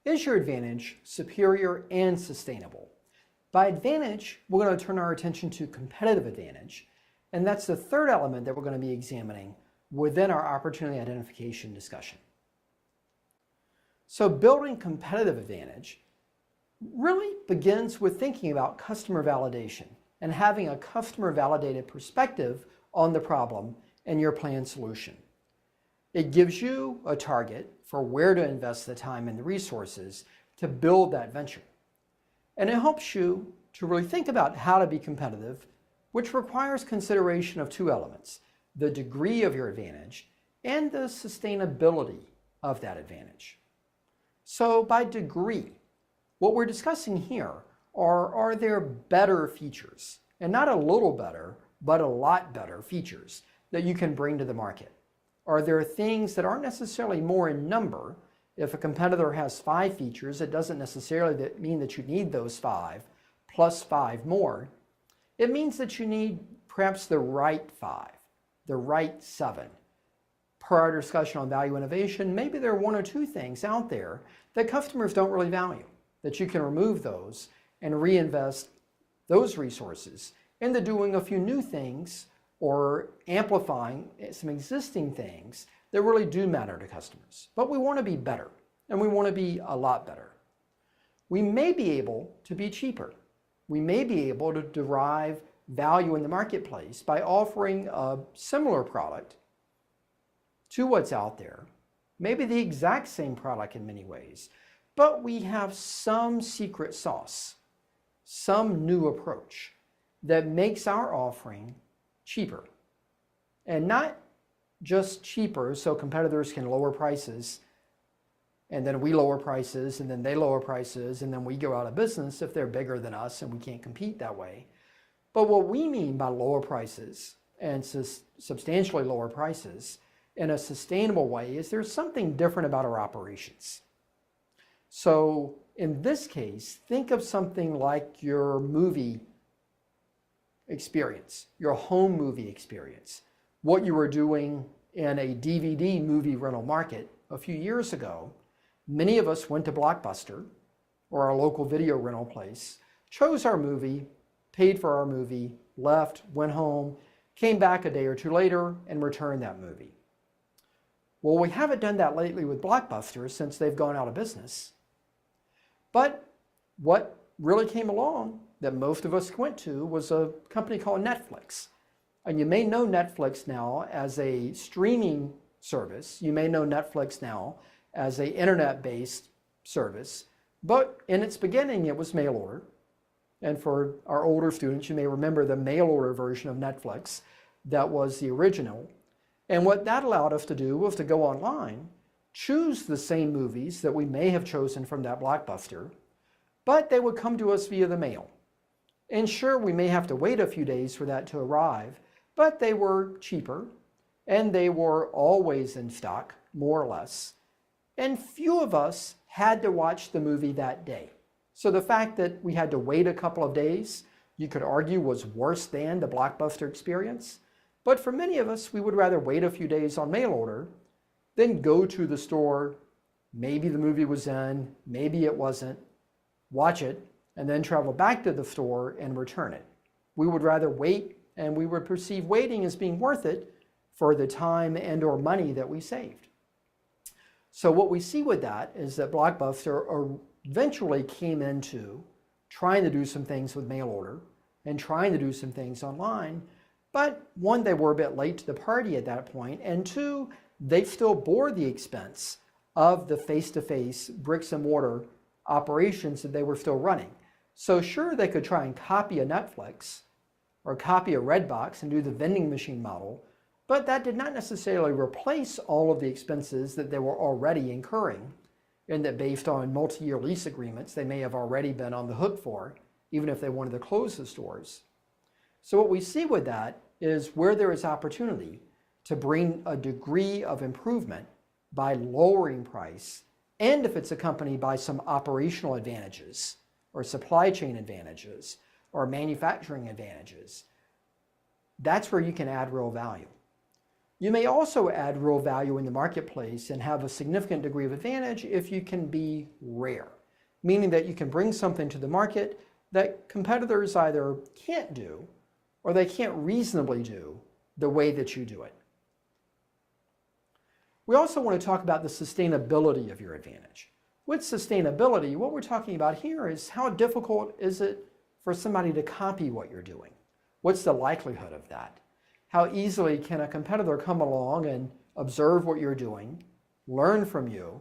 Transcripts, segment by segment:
Is your advantage superior and sustainable? By advantage, we're going to turn our attention to competitive advantage, and that's the third element that we're going to be examining within our opportunity identification discussion. So building competitive advantage really begins with thinking about customer validation and having a customer validated perspective on the problem and your planned solution. It gives you a target for where to invest the time and the resources to build that venture. And it helps you to really think about how to be competitive, which requires consideration of two elements: the degree of your advantage and the sustainability of that advantage. So by degree, what we're discussing here are there better features, and not a little better, but a lot better features that you can bring to the market? Are there things that aren't necessarily more in number? If a competitor has 5 features, it doesn't necessarily mean that you need those 5 plus 5 more. It means that you need perhaps the right 5, the right 7. Per our discussion on value innovation, maybe there are 1 or 2 things out there that customers don't really value, that you can remove those and reinvest those resources into doing a few new things or amplifying some existing things that really do matter to customers. But we want to be better, and we want to be a lot better. We may be able to be cheaper. We may be able to derive value in the marketplace by offering a similar product to what's out there, maybe the exact same product in many ways, but we have some secret sauce, some new approach that makes our offering cheaper. And not just cheaper so competitors can lower prices, and then we lower prices, and then they lower prices, and then we go out of business if they're bigger than us and we can't compete that way. But what we mean by lower prices and substantially lower prices in a sustainable way is there's something different about our operations. So in this case, think of something like your movie experience, your home movie experience. What you were doing in a DVD movie rental market a few years ago. Many of us went to Blockbuster or our local video rental place, chose our movie, paid for our movie, left, went home, came back a day or 2 later and returned that movie. Well, we haven't done that lately with Blockbuster since they've gone out of business. But what really came along that most of us went to was a company called Netflix. And you may know Netflix now as a streaming service. You may know Netflix now as an internet-based service. But in its beginning, it was mail order. And for our older students, you may remember the mail order version of Netflix that was the original. And what that allowed us to do was to go online, choose the same movies that we may have chosen from that Blockbuster, but they would come to us via the mail. And sure, we may have to wait a few days for that to arrive, but they were cheaper, and they were always in stock, more or less. And few of us had to watch the movie that day. So the fact that we had to wait a couple of days, you could argue was worse than the Blockbuster experience. But for many of us, we would rather wait a few days on mail order than go to the store. Maybe the movie was in, maybe it wasn't, watch it, and then travel back to the store and return it. We would rather wait, and we would perceive waiting as being worth it for the time and or money that we saved. So what we see with that is that Blockbuster eventually came into trying to do some things with mail order and trying to do some things online. But 1, they were a bit late to the party at that point, and 2, they still bore the expense of the face-to-face bricks and mortar operations that they were still running. So sure, they could try and copy a Netflix or copy a Redbox and do the vending machine model, but that did not necessarily replace all of the expenses that they were already incurring, and that based on multi-year lease agreements, they may have already been on the hook for, even if they wanted to close the stores. So what we see with that is where there is opportunity to bring a degree of improvement by lowering price, and if it's accompanied by some operational advantages or supply chain advantages or manufacturing advantages, that's where you can add real value. You may also add real value in the marketplace and have a significant degree of advantage if you can be rare, meaning that you can bring something to the market that competitors either can't do or they can't reasonably do the way that you do it. We also want to talk about the sustainability of your advantage. With sustainability, what we're talking about here is how difficult is it for somebody to copy what you're doing? What's the likelihood of that? How easily can a competitor come along and observe what you're doing, learn from you,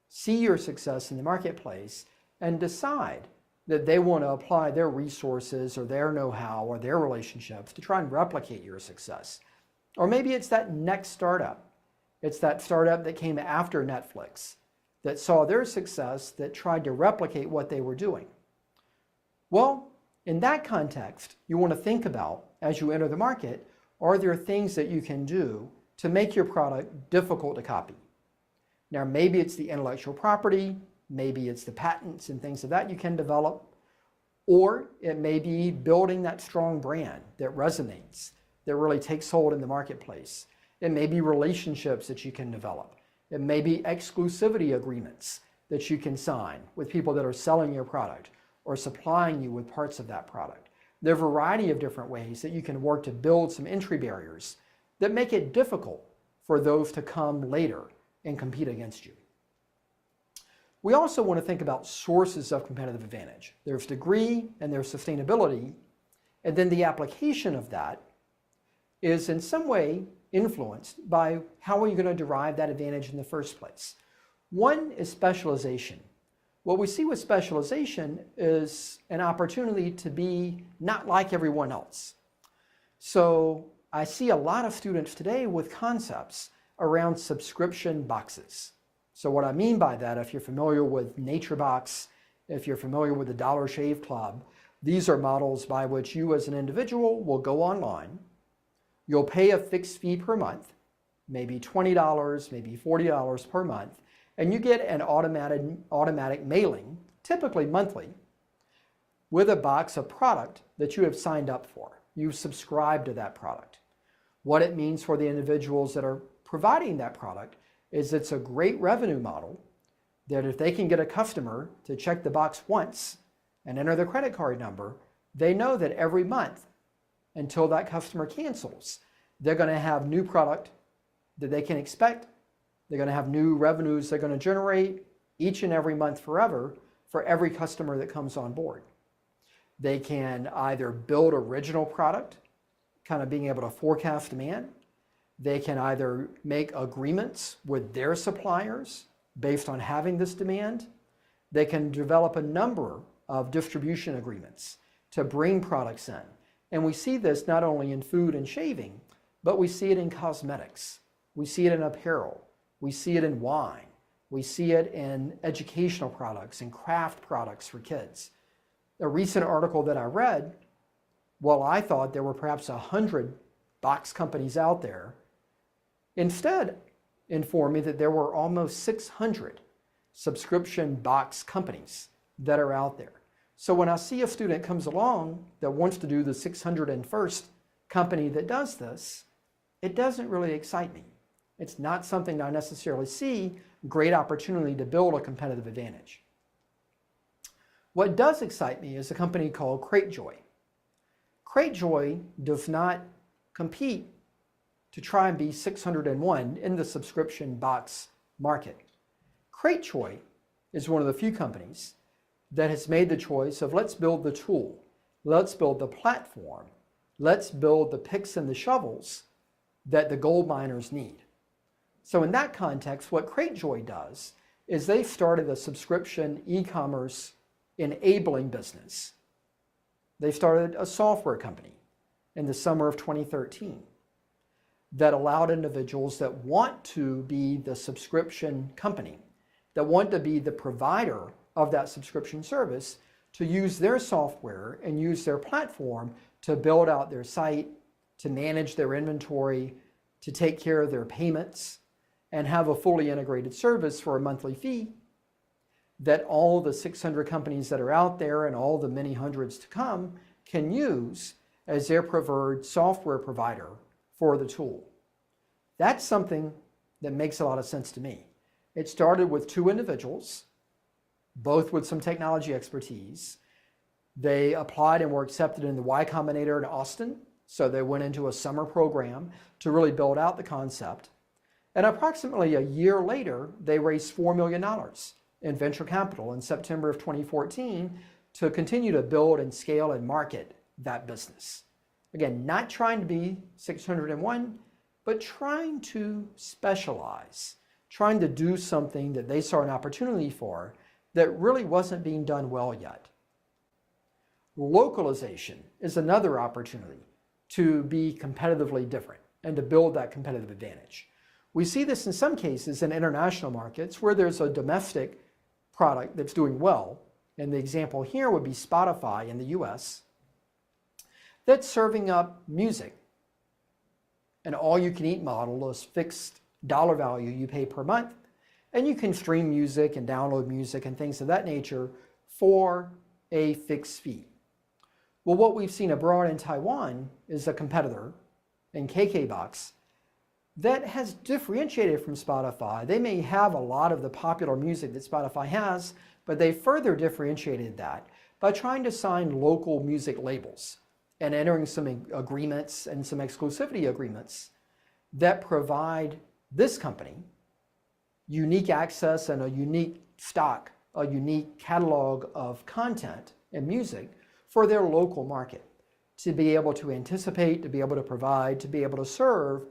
see your success in the marketplace, and decide that they want to apply their resources or their know-how or their relationships to try and replicate your success? Or maybe it's that next startup. It's that startup that came after Netflix, that saw their success, that tried to replicate what they were doing. Well, in that context, you want to think about, as you enter the market, are there things that you can do to make your product difficult to copy? Now, maybe it's the intellectual property, maybe it's the patents and things of that you can develop, or it may be building that strong brand that resonates, that really takes hold in the marketplace. It may be relationships that you can develop. It may be exclusivity agreements that you can sign with people that are selling your product or supplying you with parts of that product. There are a variety of different ways that you can work to build some entry barriers that make it difficult for those to come later and compete against you. We also want to think about sources of competitive advantage. There's degree and there's sustainability, and then the application of that is in some way influenced by how are you going to derive that advantage in the first place. One is specialization. What we see with specialization is an opportunity to be not like everyone else. So I see a lot of students today with concepts around subscription boxes. So what I mean by that, if you're familiar with NatureBox, if you're familiar with the Dollar Shave Club, these are models by which you as an individual will go online. You'll pay a fixed fee per month, maybe $20, maybe $40 per month, and you get an automatic mailing, typically monthly, with a box of product that you have signed up for. You've subscribed to that product. What it means for the individuals that are providing that product is it's a great revenue model that if they can get a customer to check the box once and enter their credit card number, they know that every month until that customer cancels, they're going to have new product that they can expect. They're going to have new revenues they're going to generate each and every month forever for every customer that comes on board. They can either build original product, kind of being able to forecast demand. They can either make agreements with their suppliers based on having this demand. They can develop a number of distribution agreements to bring products in. And we see this not only in food and shaving, but we see it in cosmetics. We see it in apparel. We see it in wine. We see it in educational products and craft products for kids. A recent article that I read, while I thought there were perhaps 100 box companies out there, instead informed me that there were almost 600 subscription box companies that are out there. So when I see a student comes along that wants to do the 601st company that does this, it doesn't really excite me. It's not something I necessarily see great opportunity to build a competitive advantage. What does excite me is a company called Cratejoy. Cratejoy does not compete to try and be 601 in the subscription box market. Cratejoy is one of the few companies that has made the choice of let's build the tool, let's build the platform, let's build the picks and the shovels that the gold miners need. So in that context, what Cratejoy does is they started a subscription e-commerce enabling business. They started a software company in the summer of 2013 that allowed individuals that want to be the subscription company, that want to be the provider of that subscription service, to use their software and use their platform to build out their site, to manage their inventory, to take care of their payments, and have a fully integrated service for a monthly fee that all the 600 companies that are out there and all the many hundreds to come can use as their preferred software provider for the tool. That's something that makes a lot of sense to me. It started with two individuals, both with some technology expertise. They applied and were accepted in the Y Combinator in Austin. So they went into a summer program to really build out the concept. And approximately a year later, they raised $4 million in venture capital in September of 2014 to continue to build and scale and market that business. Again, not trying to be 601, but trying to specialize, trying to do something that they saw an opportunity for that really wasn't being done well yet. Localization is another opportunity to be competitively different and to build that competitive advantage. We see this in some cases in international markets where there's a domestic product that's doing well, and the example here would be Spotify in the US, that's serving up music. An all-you-can-eat model is fixed dollar value you pay per month, and you can stream music and download music and things of that nature for a fixed fee. Well, what we've seen abroad in Taiwan is a competitor in KKBox that has differentiated from Spotify. They may have a lot of the popular music that Spotify has, but they further differentiated that by trying to sign local music labels and entering some agreements and some exclusivity agreements that provide this company unique access and a unique stock, a unique catalog of content and music for their local market, to be able to anticipate, to be able to provide, to be able to serve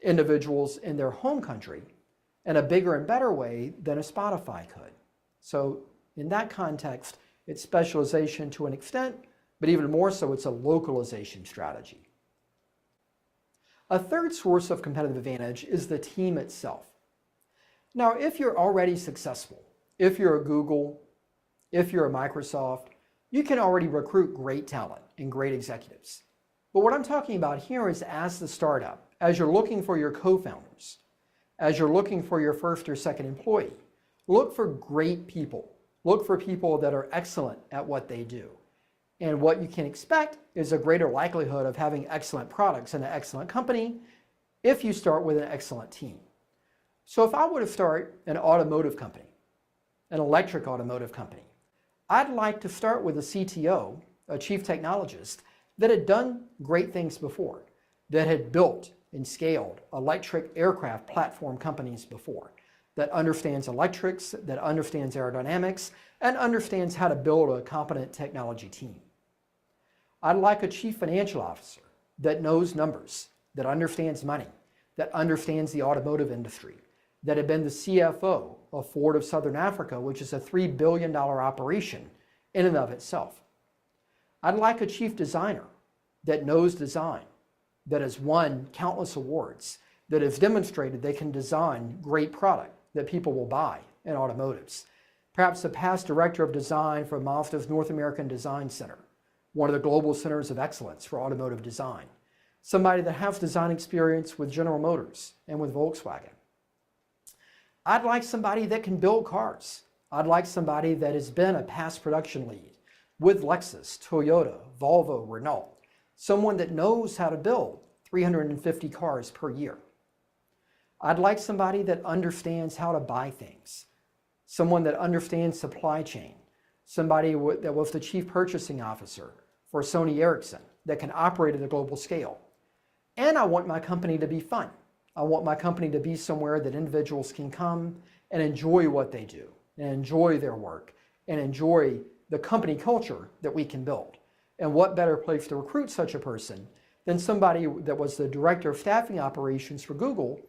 individuals in their home country in a bigger and better way than a Spotify could. So in that context, it's specialization to an extent, but even more so, it's a localization strategy. A third source of competitive advantage is the team itself. Now, if you're already successful, if you're a Google, if you're a Microsoft, you can already recruit great talent and great executives. But what I'm talking about here is as the startup, as you're looking for your co-founders, as you're looking for your first or second employee, look for great people. Look for people that are excellent at what they do. And what you can expect is a greater likelihood of having excellent products and an excellent company if you start with an excellent team. So if I were to start an automotive company, an electric automotive company, I'd like to start with a CTO, a chief technologist, that had done great things before, that had built and scaled electric aircraft platform companies before, that understands electrics, that understands aerodynamics, and understands how to build a competent technology team. I'd like a chief financial officer that knows numbers, that understands money, that understands the automotive industry, that had been the CFO of Ford of Southern Africa, which is a $3 billion operation in and of itself. I'd like a chief designer that knows design, that has won countless awards, that has demonstrated they can design great product that people will buy in automotives. Perhaps a past director of design for Mazda's North American Design Center, one of the global centers of excellence for automotive design. Somebody that has design experience with General Motors and with Volkswagen. I'd like somebody that can build cars. I'd like somebody that has been a past production lead with Lexus, Toyota, Volvo, Renault. Someone that knows how to build 350 cars per year. I'd like somebody that understands how to buy things. Someone that understands supply chain. Somebody that was the chief purchasing officer for Sony Ericsson that can operate at a global scale. And I want my company to be fun. I want my company to be somewhere that individuals can come and enjoy what they do, and enjoy their work, and enjoy the company culture that we can build. And what better place to recruit such a person than somebody that was the director of staffing operations for Google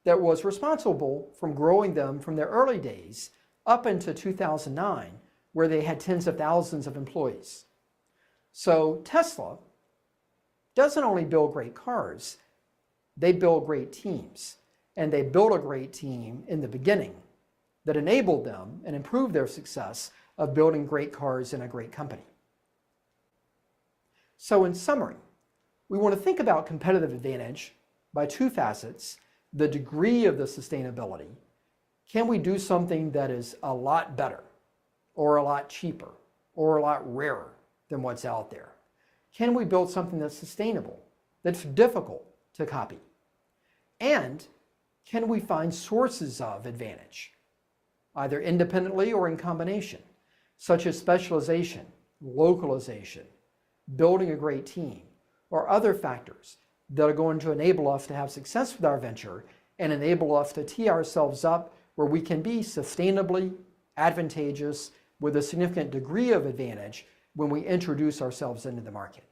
that was responsible for growing them from their early days up into 2009, where they had tens of thousands of employees. So Tesla doesn't only build great cars, they build great teams. And they built a great team in the beginning that enabled them and improved their success of building great cars in a great company. So in summary, we want to think about competitive advantage by two facets: the degree of the sustainability. Can we do something that is a lot better, or a lot cheaper, or a lot rarer than what's out there? Can we build something that's sustainable, that's difficult to copy? And can we find sources of advantage, either independently or in combination, such as specialization, localization, building a great team, or other factors that are going to enable us to have success with our venture and enable us to tee ourselves up where we can be sustainably advantageous with a significant degree of advantage when we introduce ourselves into the market.